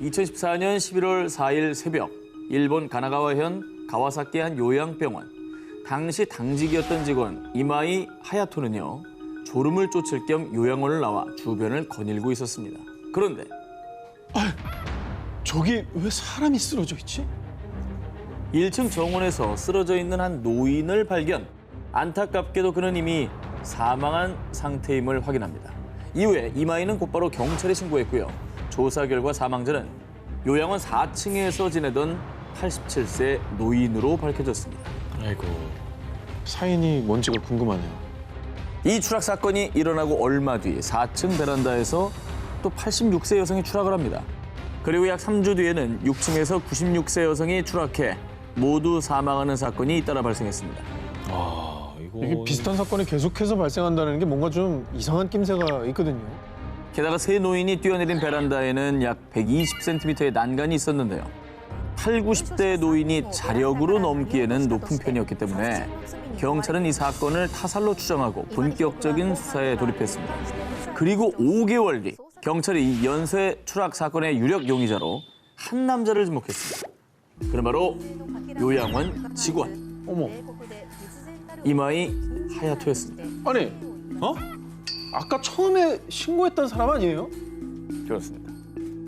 2014년 11월 4일 새벽, 일본 가나가와현 가와사키 한 요양병원. 당시 당직이었던 직원 이마이 하야토는요, 졸음을 쫓을 겸 요양원을 나와 주변을 거닐고 있었습니다. 그런데 저기 왜 사람이 쓰러져 있지? 1층 정원에서 쓰러져 있는 한 노인을 발견. 안타깝게도 그는 이미 사망한 상태임을 확인합니다. 이후에 이마이는 곧바로 경찰에 신고했고요. 조사 결과 사망자는 요양원 4층에서 지내던 87세 노인으로 밝혀졌습니다. 아이고, 사인이 뭔지가 궁금하네요. 이 추락 사건이 일어나고 얼마 뒤 4층 베란다에서 또 86세 여성이 추락을 합니다. 그리고 약 3주 뒤에는 6층에서 96세 여성이 추락해 모두 사망하는 사건이 잇따라 발생했습니다. 이게 비슷한 사건이 계속해서 발생한다는 게 뭔가 좀 이상한 낌새가 있거든요. 게다가 세 노인이 뛰어내린 베란다에는 약 120cm의 난간이 있었는데요. 8, 90대 노인이 자력으로 넘기에는 높은 편이었기 때문에 경찰은 이 사건을 타살로 추정하고 본격적인 수사에 돌입했습니다. 그리고 5개월 뒤 경찰이 이 연쇄 추락 사건의 유력 용의자로 한 남자를 지목했습니다. 그는 바로 요양원 직원 어머, 이마이 하야토였습니다. 아니, 아까 처음에 신고했던 사람 아니에요? 그렇습니다.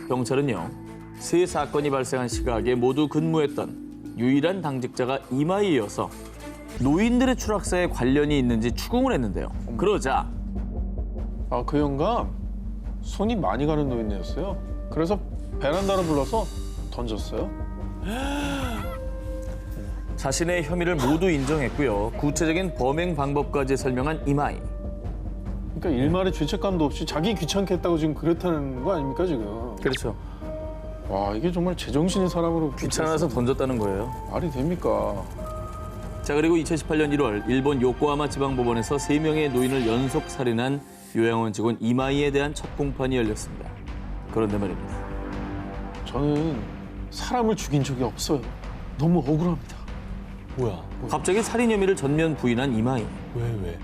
경찰은요, 세 사건이 발생한 시각에 모두 근무했던 유일한 당직자가 이마이여서 노인들의 추락사에 관련이 있는지 추궁을 했는데요. 그러자 아, 그 영감 손이 많이 가는 노인이었어요. 그래서 베란다로 불러서 던졌어요. 자신의 혐의를 모두 인정했고요. 구체적인 범행 방법까지 설명한 이마이. 그러니까 일말의 죄책감도 없이 자기 귀찮게 했다고 지금 그렇다는 거 아닙니까 지금? 그렇죠. 와, 이게 정말 제정신인 사람으로 귀찮아서 던졌다는 거예요. 말이 됩니까? 자, 그리고 2018년 1월 일본 요코하마 지방법원에서 3명의 노인을 연속 살인한 요양원 직원 이마이에 대한 첫 공판이 열렸습니다. 그런데 말입니다. 저는 사람을 죽인 적이 없어요. 너무 억울합니다. 뭐야? 갑자기 살인 혐의를 전면 부인한 이마이. 왜?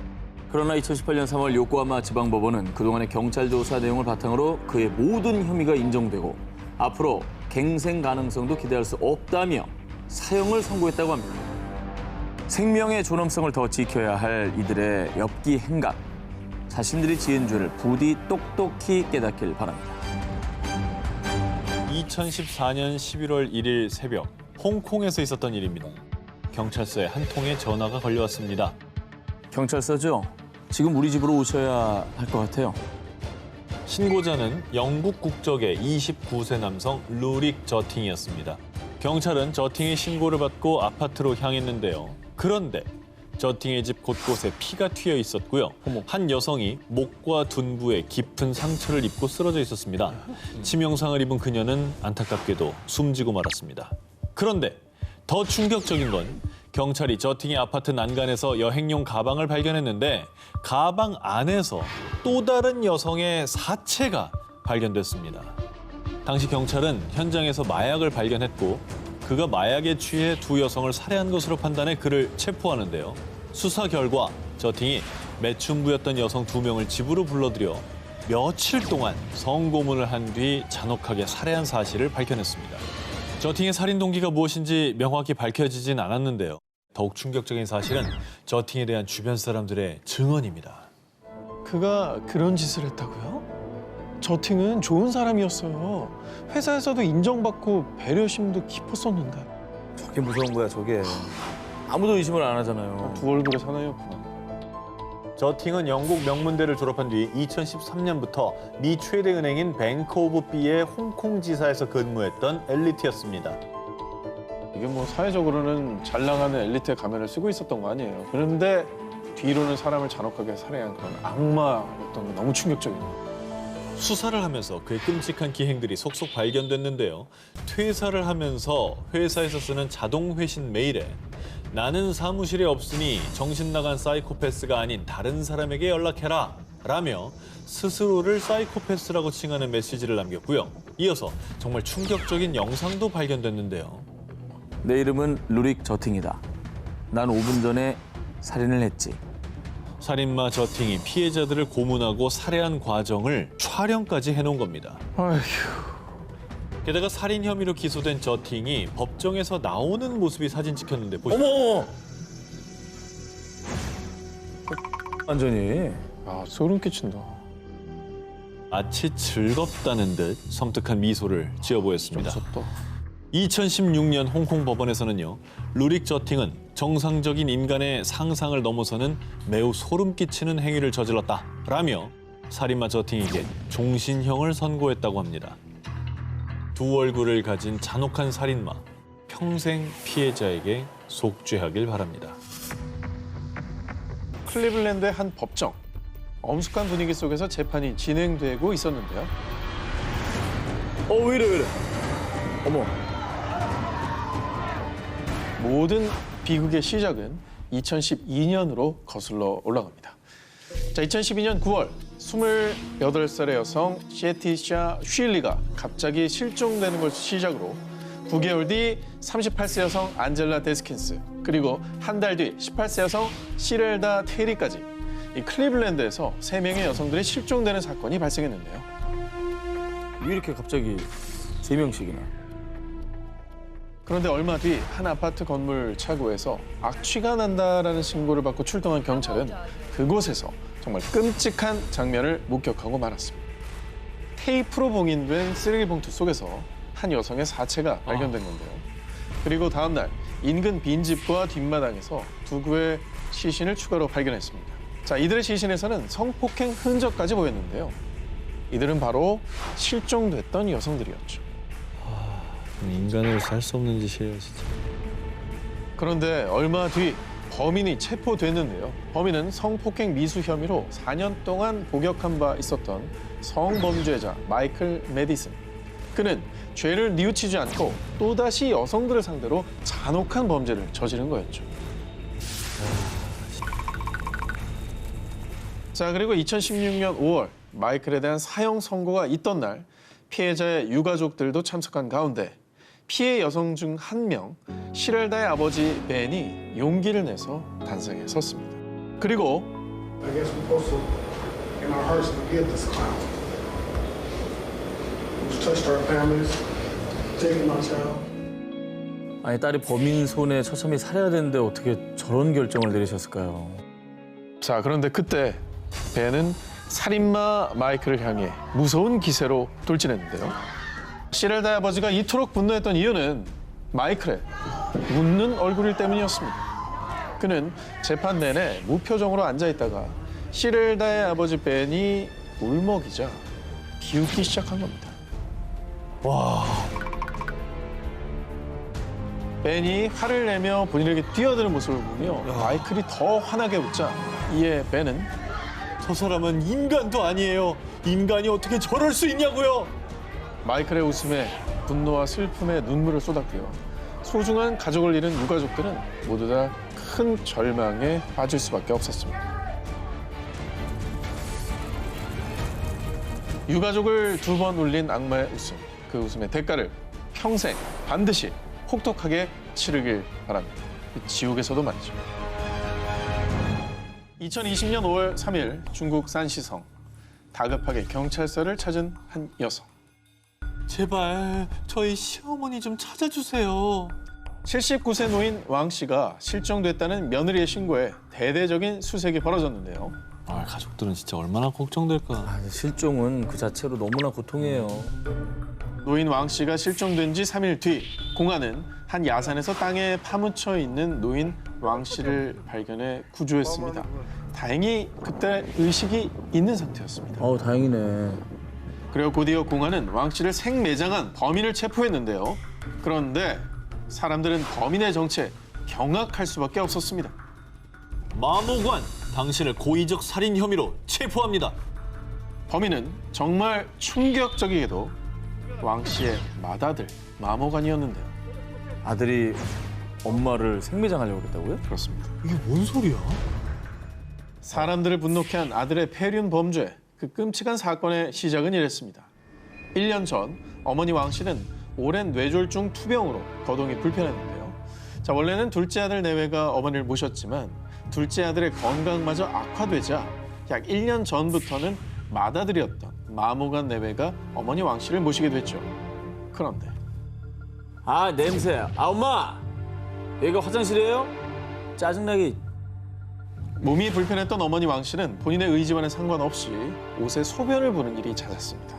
그러나 2018년 3월 요코하마 지방법원은 그동안의 경찰 조사 내용을 바탕으로 그의 모든 혐의가 인정되고 앞으로 갱생 가능성도 기대할 수 없다며 사형을 선고했다고 합니다. 생명의 존엄성을 더 지켜야 할 이들의 엽기 행각, 자신들이 지은 죄를 부디 똑똑히 깨닫길 바랍니다. 2014년 11월 1일 새벽 홍콩에서 있었던 일입니다. 경찰서에 한 통의 전화가 걸려왔습니다. 경찰서죠? 지금 우리 집으로 오셔야 할 것 같아요. 신고자는 영국 국적의 29세 남성 루릭 저팅이었습니다. 경찰은 저팅의 신고를 받고 아파트로 향했는데요. 그런데 저팅의 집 곳곳에 피가 튀어 있었고요. 한 여성이 목과 둔부에 깊은 상처를 입고 쓰러져 있었습니다. 치명상을 입은 그녀는 안타깝게도 숨지고 말았습니다. 그런데 더 충격적인 건 경찰이 저팅의 아파트 난간에서 여행용 가방을 발견했는데 가방 안에서 또 다른 여성의 사체가 발견됐습니다. 당시 경찰은 현장에서 마약을 발견했고 그가 마약에 취해 두 여성을 살해한 것으로 판단해 그를 체포하는데요. 수사 결과 저팅이 매춘부였던 여성 2명을 집으로 불러들여 며칠 동안 성고문을 한 뒤 잔혹하게 살해한 사실을 밝혀냈습니다. 저팅의 살인 동기가 무엇인지 명확히 밝혀지진 않았는데요. 더욱 충격적인 사실은 저팅에 대한 주변 사람들의 증언입니다. 그가 그런 짓을 했다고요? 저팅은 좋은 사람이었어요. 회사에서도 인정받고 배려심도 깊었었는데. 저게 무서운 거야, 저게. 아무도 의심을 안 하잖아요. 두 얼굴의 사나이였구나. 저팅은 영국 명문대를 졸업한 뒤 2013년부터 미 최대 은행인 뱅크 오브 B의 홍콩 지사에서 근무했던 엘리트였습니다. 이게 뭐 사회적으로는 잘 나가는 엘리트의 가면을 쓰고 있었던 거 아니에요. 그런데 뒤로는 사람을 잔혹하게 살해한 그런 악마였던 게 너무 충격적이에요. 수사를 하면서 그의 끔찍한 기행들이 속속 발견됐는데요. 퇴사를 하면서 회사에서 쓰는 자동 회신 메일에 나는 사무실에 없으니 정신 나간 사이코패스가 아닌 다른 사람에게 연락해라 라며 스스로를 사이코패스라고 칭하는 메시지를 남겼고요. 이어서 정말 충격적인 영상도 발견됐는데요. 내 이름은 루릭 저팅이다. 난 5분 전에 살인을 했지. 살인마 저팅이 피해자들을 고문하고 살해한 과정을 촬영까지 해놓은 겁니다. 아휴, 게다가 살인 혐의로 기소된 저팅이 법정에서 나오는 모습이 사진 찍혔는데 보시죠. 어머! 완전히. 아, 소름 끼친다. 마치 즐겁다는 듯 섬뜩한 미소를 지어 보였습니다. 무섭다. 2016년 홍콩 법원에서는요, 루릭 저팅은 정상적인 인간의 상상을 넘어서는 매우 소름 끼치는 행위를 저질렀다라며 살인마 저팅에게 종신형을 선고했다고 합니다. 두 얼굴을 가진 잔혹한 살인마, 평생 피해자에게 속죄하길 바랍니다. 클리블랜드의 한 법정. 엄숙한 분위기 속에서 재판이 진행되고 있었는데요. 왜 이래. 어머. 모든 비극의 시작은 2012년으로 거슬러 올라갑니다. 자, 2012년 9월 28살의 여성 시에티샤 쉴리가 갑자기 실종되는 것을 시작으로 9개월 뒤 38세 여성 안젤라 데스킨스, 그리고 한 달 뒤 18세 여성 시렐다 테리까지 이 클리블랜드에서 3명의 여성들이 실종되는 사건이 발생했는데요. 왜 이렇게 갑자기 3명씩이나? 그런데 얼마 뒤 한 아파트 건물 차고에서 악취가 난다라는 신고를 받고 출동한 경찰은 그곳에서 정말 끔찍한 장면을 목격하고 말았습니다. 테이프로 봉인된 쓰레기 봉투 속에서 한 여성의 사체가 발견된 건데요. 그리고 다음 날 인근 빈집과 뒷마당에서 두 구의 시신을 추가로 발견했습니다. 자, 이들의 시신에서는 성폭행 흔적까지 보였는데요. 이들은 바로 실종됐던 여성들이었죠. 인간으로서 할 수 없는 짓이에요, 진짜. 그런데 얼마 뒤 범인이 체포됐는데요. 범인은 성폭행 미수 혐의로 4년 동안 복역한 바 있었던 성범죄자 마이클 메디슨. 그는 죄를 뉘우치지 않고 또다시 여성들을 상대로 잔혹한 범죄를 저지른 거였죠. 자, 그리고 2016년 5월 마이클에 대한 사형 선고가 있던 날 피해자의 유가족들도 참석한 가운데 피해 여성 중 한 명, 시렐다의 아버지 벤이 용기를 내서 단상에 섰습니다. 그리고 I guess we're supposed to, in our hearts, forgive this clown who's touched our families, taken my child. 아니, 딸이 범인 손에 처참히 살해야 되는데 어떻게 저런 결정을 내리셨을까요? 자, 그런데 그때 벤은 살인마 마이클을 향해 무서운 기세로 돌진했는데요. 시렐다의 아버지가 이토록 분노했던 이유는 마이클의 웃는 얼굴일 때문이었습니다. 그는 재판 내내 무표정으로 앉아있다가 시렐다의 아버지 벤이 울먹이자 비웃기 시작한 겁니다. 벤이 화를 내며 본인에게 뛰어드는 모습을 보며 마이클이 더 환하게 웃자 이에 벤은 저 사람은 인간도 아니에요. 인간이 어떻게 저럴 수 있냐고요. 마이클의 웃음에 분노와 슬픔에 눈물을 쏟았고요. 소중한 가족을 잃은 유가족들은 모두 다 큰 절망에 빠질 수밖에 없었습니다. 유가족을 2번 울린 악마의 웃음, 그 웃음의 대가를 평생 반드시 혹독하게 치르길 바랍니다. 지옥에서도 말이죠. 2020년 5월 3일 중국 산시성, 다급하게 경찰서를 찾은 한 여성. 제발 저희 시어머니 좀 찾아주세요. 79세 노인 왕 씨가 실종됐다는 며느리의 신고에 대대적인 수색이 벌어졌는데요. 가족들은 진짜 얼마나 걱정될까. 실종은 그 자체로 너무나 고통이에요. 노인 왕 씨가 실종된 지 3일 뒤 공안은 한 야산에서 땅에 파묻혀 있는 노인 왕 씨를 발견해 구조했습니다. 다행히 그때 의식이 있는 상태였습니다. 다행이네. 그리고 곧이어 공안은 왕 씨를 생매장한 범인을 체포했는데요. 그런데 사람들은 범인의 정체에 경악할 수밖에 없었습니다. 마모관, 당신을 고의적 살인 혐의로 체포합니다. 범인은 정말 충격적이게도 왕 씨의 맏아들 마모관이었는데요. 아들이 엄마를 생매장하려고 그랬다고요? 그렇습니다. 이게 뭔 소리야? 사람들을 분노케 한 아들의 폐륜 범죄, 그 끔찍한 사건의 시작은 이랬습니다. 1년 전 어머니 왕 씨는 오랜 뇌졸중 투병으로 거동이 불편했는데요. 자, 원래는 둘째 아들 내외가 어머니를 모셨지만 둘째 아들의 건강마저 악화되자 약 1년 전부터는 맏아들이었던 마모간 내외가 어머니 왕 씨를 모시게 됐죠. 그런데 아, 냄새. 아, 엄마! 여기가 화장실이에요? 짜증나게. 몸이 불편했던 어머니 왕 씨는 본인의 의지와는 상관없이 옷에 소변을 보는 일이 잦았습니다.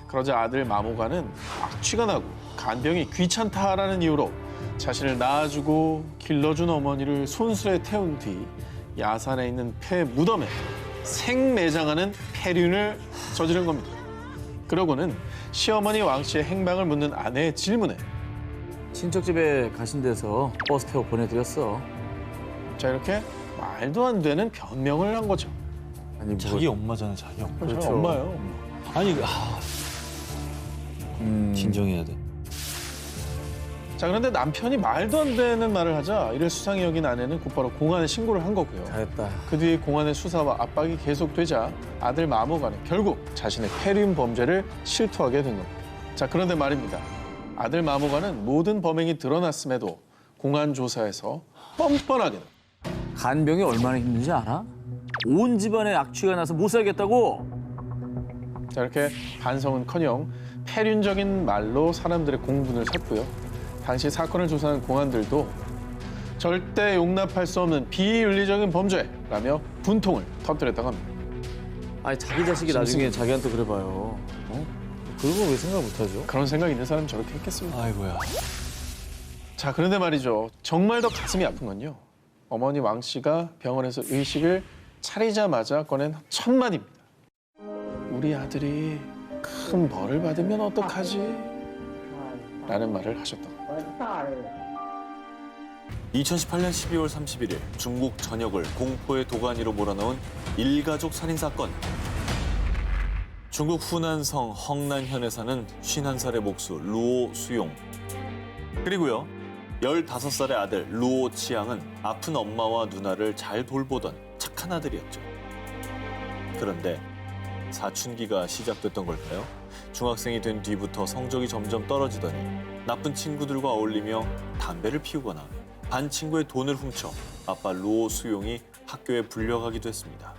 그러자 아들 마모가는 악취가 나고 간병이 귀찮다라는 이유로 자신을 낳아주고 길러준 어머니를 손수레 태운 뒤 야산에 있는 폐 무덤에 생매장하는 폐륜을 저지른 겁니다. 그러고는 시어머니 왕 씨의 행방을 묻는 아내의 질문에 친척 집에 가신 데서 버스 태워 보내드렸어. 자 이렇게 말도 안 되는 변명을 한 거죠. 아니, 뭐, 자기 엄마잖아, 자기 엄마. 그렇죠. 엄마예요. 아니, 음, 진정해야 돼. 자 그런데 남편이 말도 안 되는 말을 하자 이를 수상히 여긴 아내는 곧바로 공안에 신고를 한 거고요. 잘했다. 그 뒤에 공안의 수사와 압박이 계속되자 아들 마모가는 결국 자신의 폐륜 범죄를 실토하게 된 겁니다. 자 그런데 말입니다. 아들 마모가는 모든 범행이 드러났음에도 공안 조사에서 뻔뻔하게 간병이 얼마나 힘든지 알아? 온 집안에 악취가 나서 못 살겠다고? 자 이렇게 반성은커녕 폐륜적인 말로 사람들의 공분을 샀고요. 당시 사건을 조사한 공안들도 절대 용납할 수 없는 비윤리적인 범죄라며 분통을 터뜨렸다고 합니다. 아니, 자기 자식이 나중에 자기한테 그래봐요. 어? 그런 거 왜 생각 못하죠? 그런 생각 있는 사람이 저렇게 했겠습니까? 아이고야. 자 그런데 말이죠. 정말 더 가슴이 아픈 건요. 어머니 왕 씨가 병원에서 의식을 차리자마자 꺼낸 첫 마디입니다. 우리 아들이 큰 벌을 받으면 어떡하지? 라는 말을 하셨다. 2018년 12월 31일 중국 전역을 공포의 도가니로 몰아넣은 일가족 살인 사건. 중국 후난성 헝난현에 사는 51살의 목수 루오 수용. 그리고요, 15살의 아들 루오 치앙은 아픈 엄마와 누나를 잘 돌보던 착한 아들이었죠. 그런데 사춘기가 시작됐던 걸까요? 중학생이 된 뒤부터 성적이 점점 떨어지더니 나쁜 친구들과 어울리며 담배를 피우거나 반 친구의 돈을 훔쳐 아빠 루오 수용이 학교에 불려가기도 했습니다.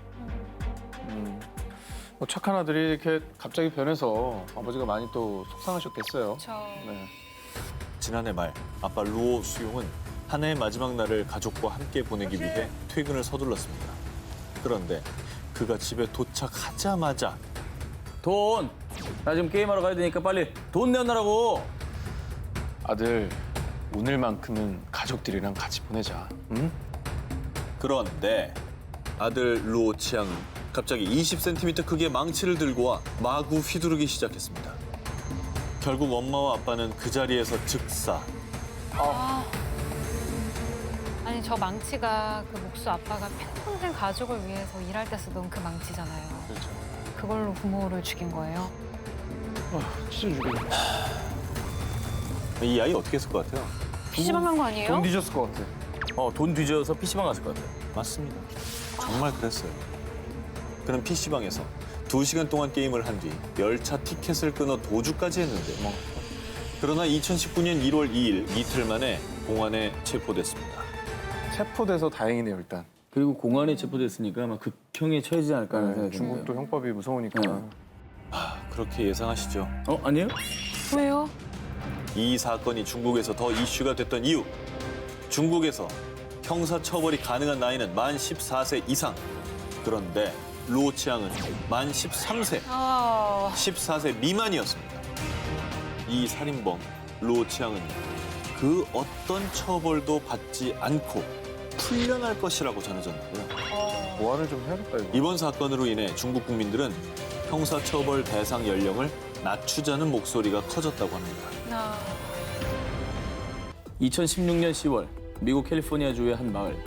뭐 착한 아들이 이렇게 갑자기 변해서 아버지가 많이 또 속상하셨겠어요. 네. 지난해 말 아빠 루오 수용은 한 해의 마지막 날을 가족과 함께 보내기 위해 퇴근을 서둘렀습니다. 그런데 그가 집에 도착하자마자 돈! 나 지금 게임하러 가야 되니까 빨리 돈 내놔라고! 아들, 오늘만큼은 가족들이랑 같이 보내자. 응? 그런데 아들 루오 치앙은 갑자기 20cm 크기의 망치를 들고 와 마구 휘두르기 시작했습니다. 결국 엄마와 아빠는 그 자리에서 즉사. 아니 저 망치가 그 목수 아빠가 평생 가족을 위해서 일할 때 쓰던 그 망치잖아요. 그렇죠. 그걸로 부모를 죽인 거예요. 진짜 죽이네. 이 아이 어떻게 했을 것 같아요? PC방 간 거 아니에요? 돈 뒤졌을 것 같아. 돈 뒤져서 PC방 갔을 것 같아. 맞습니다. 정말 그랬어요. 그는 PC방에서 2시간 동안 게임을 한 뒤 열차 티켓을 끊어 도주까지 했는데 그러나 2019년 1월 2일 이틀 만에 공안에 체포됐습니다. 체포돼서 다행이네요, 일단. 그리고 공안에 체포됐으니까 아마 극형에 처해지지 않을까 하는 생각이 중국도 드는데요. 형법이 무서우니까. 그렇게 예상하시죠? 아니에요? 왜요? 이 사건이 중국에서 더 이슈가 됐던 이유. 중국에서 형사처벌이 가능한 나이는 만 14세 이상. 그런데 루오 치앙은 만 13세, 14세 미만이었습니다. 이 살인범 루오 치앙은 그 어떤 처벌도 받지 않고 풀려날 것이라고 전해졌는데요. 보완을 좀 해야겠다, 이거. 이번 사건으로 인해 중국 국민들은 형사처벌 대상 연령을 낮추자는 목소리가 커졌다고 합니다. 2016년 10월 미국 캘리포니아주의 한 마을.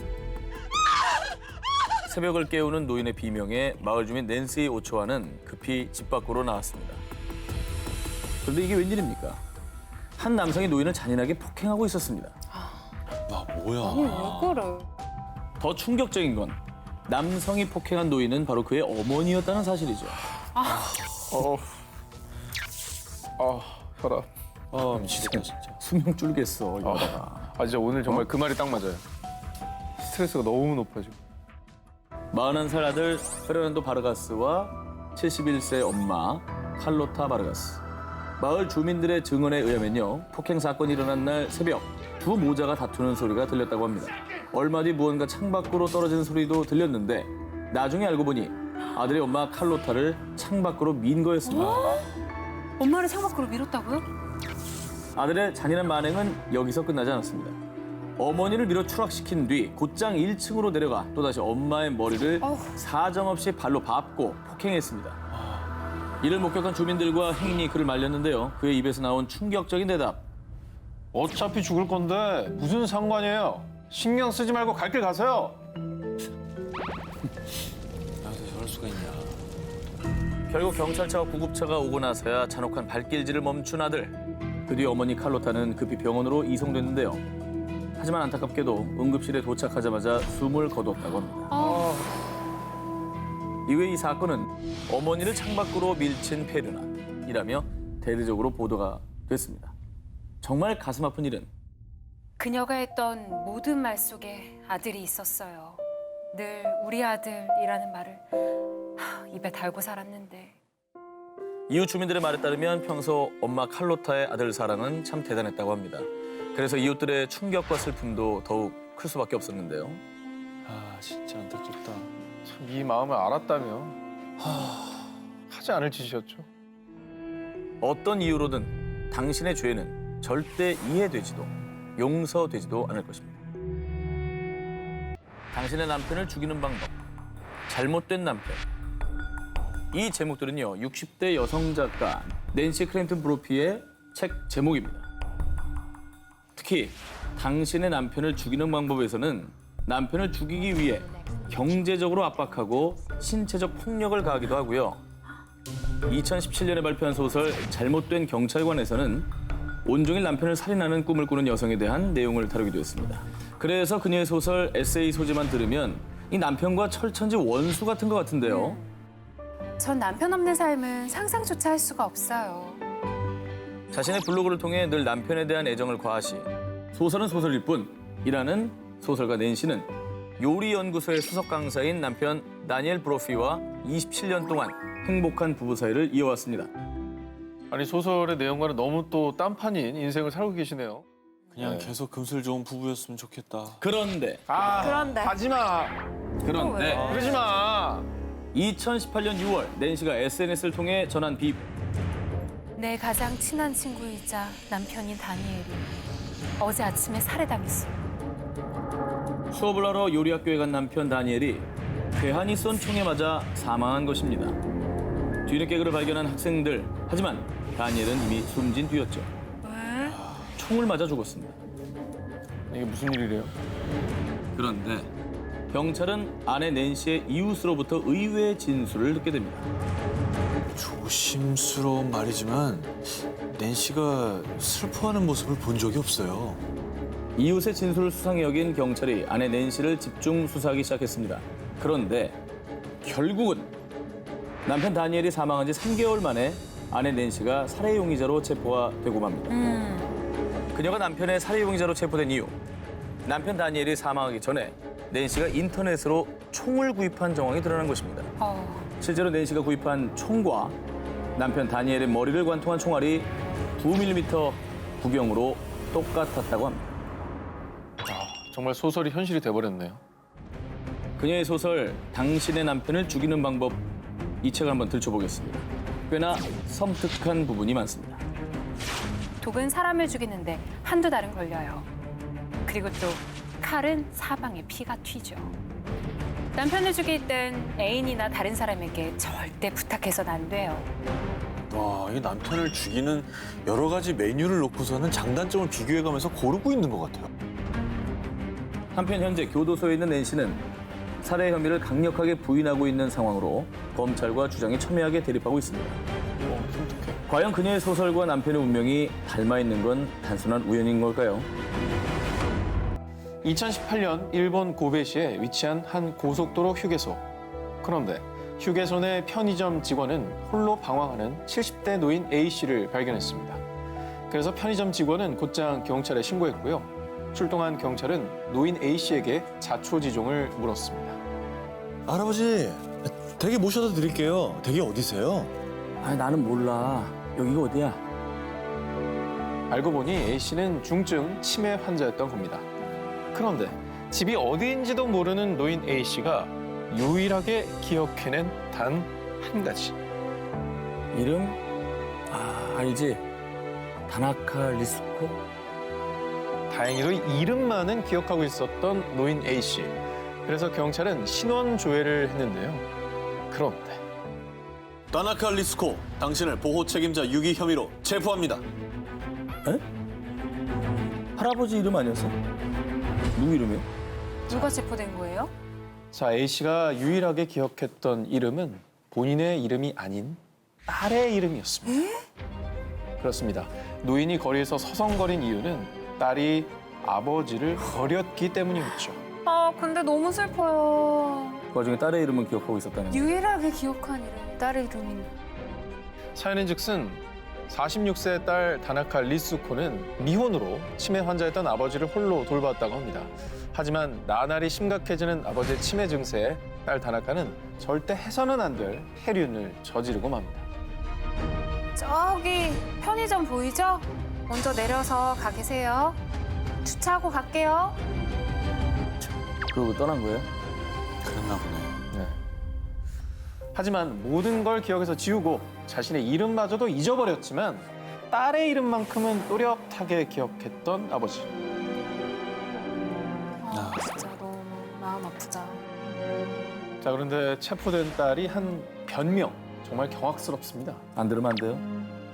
새벽을 깨우는 노인의 비명에 마을 주민 낸시 오초아는 급히 집 밖으로 나왔습니다. 그런데 이게 웬일입니까? 한 남성이 노인을 잔인하게 폭행하고 있었습니다. 와, 뭐야. 왜 그래? 더 충격적인 건 남성이 폭행한 노인은 바로 그의 어머니였다는 사실이죠. 혈압. 미치겠다, 진짜. 수명 줄겠어, 이거다가. 진짜 오늘 정말 그 말이 딱 맞아요. 스트레스가 너무 높아지고. 41살 아들 페르난도 바르가스와 71세 엄마 칼로타 바르가스. 마을 주민들의 증언에 의하면요. 폭행 사건이 일어난 날 새벽 두 모자가 다투는 소리가 들렸다고 합니다. 얼마 뒤 무언가 창밖으로 떨어지는 소리도 들렸는데 나중에 알고 보니 아들의 엄마 칼로타를 창밖으로 민 거였습니다. 엄마를 창밖으로 밀었다고요? 아들의 잔인한 만행은 여기서 끝나지 않았습니다. 어머니를 밀어 추락시킨 뒤 곧장 1층으로 내려가 또다시 엄마의 머리를 사정없이 발로 밟고 폭행했습니다. 이를 목격한 주민들과 행인이 그를 말렸는데요. 그의 입에서 나온 충격적인 대답. 어차피 죽을 건데 무슨 상관이에요? 신경 쓰지 말고 갈 길 가세요. 나도 저럴 수가 있냐. 결국 경찰차와 구급차가 오고 나서야 잔혹한 발길질을 멈춘 아들. 드디어 어머니 칼로타는 급히 병원으로 이송됐는데요. 하지만 안타깝게도 응급실에 도착하자마자 숨을 거뒀다고 합니다. 이후에 이 사건은 어머니를 창밖으로 밀친 폐륜환이라며 대대적으로 보도가 됐습니다. 정말 가슴 아픈 일은 그녀가 했던 모든 말 속에 아들이 있었어요. 늘 우리 아들이라는 말을 입에 달고 살았는데. 이웃 주민들의 말에 따르면 평소 엄마 칼로타의 아들 사랑은 참 대단했다고 합니다. 그래서 이웃들의 충격과 슬픔도 더욱 클 수밖에 없었는데요. 아, 진짜 안타깝다. 참 이 마음을 알았다면 하지 않을 짓이었죠. 어떤 이유로든 당신의 죄는 절대 이해되지도 용서되지도 않을 것입니다. 당신의 남편을 죽이는 방법, 잘못된 남편. 이 제목들은요, 60대 여성 작가 낸시 크랜튼 브로피의 책 제목입니다. 특히 당신의 남편을 죽이는 방법에서는 남편을 죽이기 위해 경제적으로 압박하고 신체적 폭력을 가하기도 하고요. 2017년에 발표한 소설 잘못된 경찰관에서는 온종일 남편을 살인하는 꿈을 꾸는 여성에 대한 내용을 다루기도 했습니다. 그래서 그녀의 소설 에세이 소재만 들으면 이 남편과 철천지 원수 같은 것 같은데요. 전 남편 없는 삶은 상상조차 할 수가 없어요. 자신의 블로그를 통해 늘 남편에 대한 애정을 과시, 소설은 소설일 뿐이라는 소설가 낸시는 요리연구소의 수석 강사인 남편 다니엘 브로피와 27년 동안 행복한 부부 사이를 이어왔습니다. 아니 소설의 내용과는 너무 또 딴판인 인생을 살고 계시네요. 그냥 계속 금슬 좋은 부부였으면 좋겠다. 그런데 그런데. 하지마. 그런데 그러지 마. 2018년 6월 낸시가 SNS를 통해 전한 비유. 내 가장 친한 친구이자 남편인 다니엘이 어제 아침에 살해당했어요. 수업을 하러 요리학교에 간 남편 다니엘이 괴한이 쏜 총에 맞아 사망한 것입니다. 뒤늦게 그를 발견한 학생들. 하지만 다니엘은 이미 숨진 뒤였죠. 총을 맞아 죽었습니다. 이게 무슨 일이래요? 그런데 경찰은 아내 낸시의 이웃으로부터 의외의 진술을 듣게 됩니다. 조심스러운 말이지만 낸시가 슬퍼하는 모습을 본 적이 없어요. 이웃의 진술을 수상히 여긴 경찰이 아내 낸시를 집중 수사하기 시작했습니다. 그런데 결국은 남편 다니엘이 사망한 지 3개월 만에 아내 낸시가 살해 용의자로 체포가 되고 맙니다. 그녀가 남편의 살해 용의자로 체포된 이유. 남편 다니엘이 사망하기 전에 낸시가 인터넷으로 총을 구입한 정황이 드러난 것입니다. 실제로 낸시가 구입한 총과 남편 다니엘의 머리를 관통한 총알이 9mm 구경으로 똑같았다고 합니다. 정말 소설이 현실이 돼버렸네요. 그녀의 소설 당신의 남편을 죽이는 방법, 이 책을 한번 들춰보겠습니다. 꽤나 섬뜩한 부분이 많습니다. 독은 사람을 죽이는데 한두 달은 걸려요. 그리고 또 칼은 사방에 피가 튀죠. 남편을 죽일 땐 애인이나 다른 사람에게 절대 부탁해서는 안 돼요. 와, 이 남편을 죽이는 여러 가지 메뉴를 놓고서는 장단점을 비교해가면서 고르고 있는 것 같아요. 한편 현재 교도소에 있는 낸시는 살해 혐의를 강력하게 부인하고 있는 상황으로 검찰과 주장이 첨예하게 대립하고 있습니다. 섬뜩해. 과연 그녀의 소설과 남편의 운명이 닮아 있는 건 단순한 우연인 걸까요? 2018년 일본 고베시에 위치한 한 고속도로 휴게소. 그런데 휴게소 내 편의점 직원은 홀로 방황하는 70대 노인 A씨를 발견했습니다. 그래서 편의점 직원은 곧장 경찰에 신고했고요. 출동한 경찰은 노인 A씨에게 자초지종을 물었습니다. 할아버지, 댁에 모셔다 드릴게요. 댁이 어디세요? 아, 나는 몰라. 여기가 어디야? 알고 보니 A씨는 중증 치매 환자였던 겁니다. 그런데 집이 어디인지도 모르는 노인 A씨가 유일하게 기억해낸 단 한 가지. 이름? 알지. 다나카 리스코? 다행히도 이름만은 기억하고 있었던 노인 A씨. 그래서 경찰은 신원 조회를 했는데요. 그런데 다나카 리스코, 당신을 보호 책임자 유기 혐의로 체포합니다. 에? 할아버지 이름 아니었어? 누구 이름이에요? 누가 체포된 거예요? 자, A씨가 유일하게 기억했던 이름은 본인의 이름이 아닌 딸의 이름이었습니다. 그렇습니다. 노인이 거리에서 서성거린 이유는 딸이 아버지를 버렸기 때문이었죠. 아, 근데 너무 슬퍼요. 그 와중에 딸의 이름은 기억하고 있었다는 거. 유일하게 기억한 이름이 딸의 이름인데. 사연인즉슨 46세 딸 다나카 리스코는 미혼으로 치매 환자였던 아버지를 홀로 돌봤다고 합니다. 하지만 나날이 심각해지는 아버지의 치매 증세에 딸 다나카는 절대 해서는 안 될 해륜을 저지르고 맙니다. 저기 편의점 보이죠? 먼저 내려서 가 계세요. 주차하고 갈게요. 그러고 떠난 거예요? 그랬나 보네. 네. 하지만 모든 걸 기억해서 지우고 자신의 이름마저도 잊어버렸지만 딸의 이름만큼은 또렷하게 기억했던 아버지. 진짜 너무 마음 아프다. 자, 그런데 체포된 딸이 한 변명. 정말 경악스럽습니다. 안 들으면 안 돼요?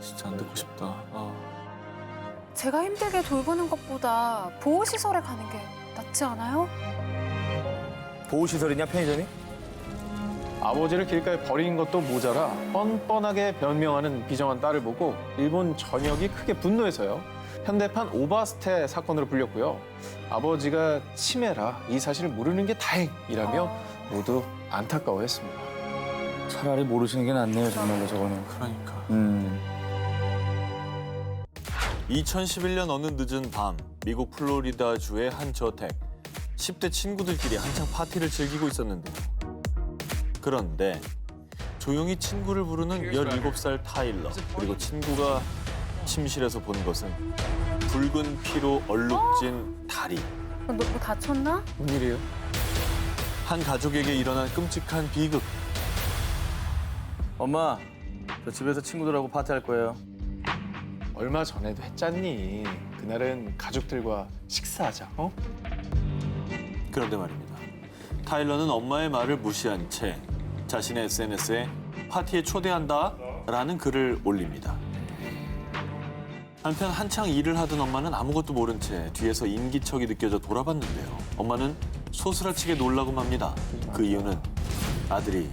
진짜 안 듣고 싶다. 제가 힘들게 돌보는 것보다 보호시설에 가는 게 낫지 않아요? 보호시설이냐 편의점이? 아버지를 길가에 버린 것도 모자라 뻔뻔하게 변명하는 비정한 딸을 보고 일본 전역이 크게 분노해서요. 현대판 오바스테 사건으로 불렸고요. 아버지가 치매라 이 사실을 모르는 게 다행이라며 모두 안타까워했습니다. 차라리 모르시는 게 낫네요, 정말로 저거는. 그러니까. 2011년 어느 늦은 밤, 미국 플로리다주의 한 저택. 10대 친구들끼리 한창 파티를 즐기고 있었는데요. 그런데 조용히 친구를 부르는 17살 타일러. 그리고 친구가 침실에서 본 것은 붉은 피로 얼룩진 다리. 너 다쳤나? 뭔 일이에요? 한 가족에게 일어난 끔찍한 비극. 엄마, 저 집에서 친구들하고 파티할 거예요. 얼마 전에도 했잖니. 그날은 가족들과 식사하자. 어? 그런데 말입니다. 타일러는 엄마의 말을 무시한 채 자신의 SNS에 파티에 초대한다라는 글을 올립니다. 한편 한창 일을 하던 엄마는 아무것도 모른 채 뒤에서 인기척이 느껴져 돌아봤는데요. 엄마는 소스라치게 놀라고 맙니다. 그 이유는 아들이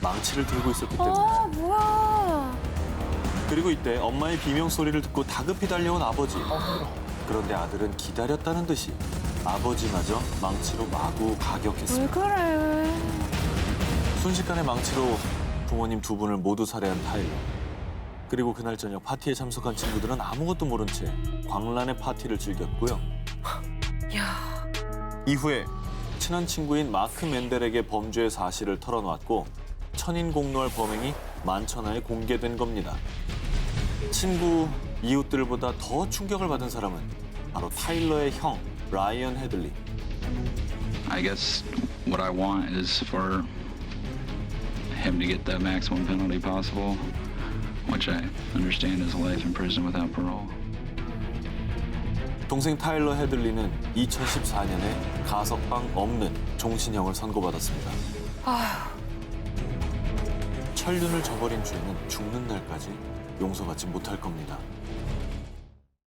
망치를 들고 있었기 때문이죠. 뭐야. 그리고 이때 엄마의 비명 소리를 듣고 다급히 달려온 아버지. 그런데 아들은 기다렸다는 듯이 아버지마저 망치로 마구 가격했습니다. 그래? 순식간에 망치로 부모님 두 분을 모두 살해한 타일러. 그리고 그날 저녁 파티에 참석한 친구들은 아무것도 모른 채 광란의 파티를 즐겼고요. 야. 이후에 친한 친구인 마크 맨델에게 범죄의 사실을 털어놓았고 천인공노할 범행이 만천하에 공개된 겁니다. 친구, 이웃들보다 더 충격을 받은 사람은 바로 타일러의 형, 라이언 헤들리. I guess what I want is for him to get the maximum penalty possible, which I understand is life in prison without parole. 동생 타일러 헤들리는 2014년에 가석방 없는 종신형을 선고받았습니다. 천륜을 저버린 죄는 죽는 날까지 용서받지 못할 겁니다.